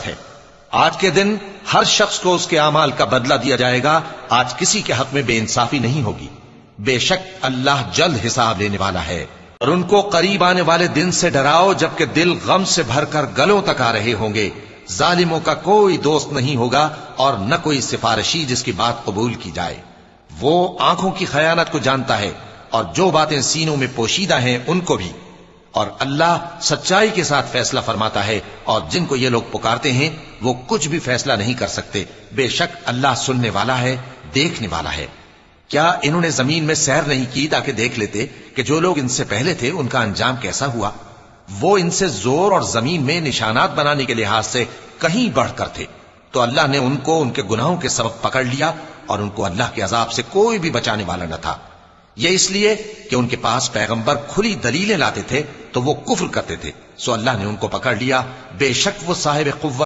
ہے۔ آج کے دن ہر شخص کو اس کے اعمال کا بدلہ دیا جائے گا۔ آج کسی کے حق میں بے انصافی نہیں ہوگی۔ بے شک اللہ جلد حساب لینے والا ہے۔ اور ان کو قریب آنے والے دن سے ڈراؤ جبکہ دل غم سے بھر کر گلوں تک آ رہے ہوں گے۔ ظالموں کا کوئی دوست نہیں ہوگا اور نہ کوئی سفارشی جس کی بات قبول کی جائے۔ وہ آنکھوں کی خیانت کو جانتا ہے اور جو باتیں سینوں میں پوشیدہ ہیں ان کو بھی۔ اور اللہ سچائی کے ساتھ فیصلہ فرماتا ہے، اور جن کو یہ لوگ پکارتے ہیں وہ کچھ بھی فیصلہ نہیں کر سکتے۔ بے شک اللہ سننے والا ہے، دیکھنے والا ہے۔ کیا انہوں نے زمین میں سیر نہیں کی تاکہ دیکھ لیتے کہ جو لوگ ان سے پہلے تھے ان کا انجام کیسا ہوا؟ وہ ان سے زور اور زمین میں نشانات بنانے کے لحاظ سے کہیں بڑھ کر تھے، تو اللہ نے ان کو ان کے گناہوں کے سبب پکڑ لیا، اور ان کو اللہ کے عذاب سے کوئی بھی بچانے والا نہ تھا۔ یہ اس لیے کہ ان کے پاس پیغمبر کھلی دلیلیں لاتے تھے تو وہ کفر کرتے تھے، سو اللہ نے ان کو پکڑ لیا۔ بے شک وہ صاحب قوت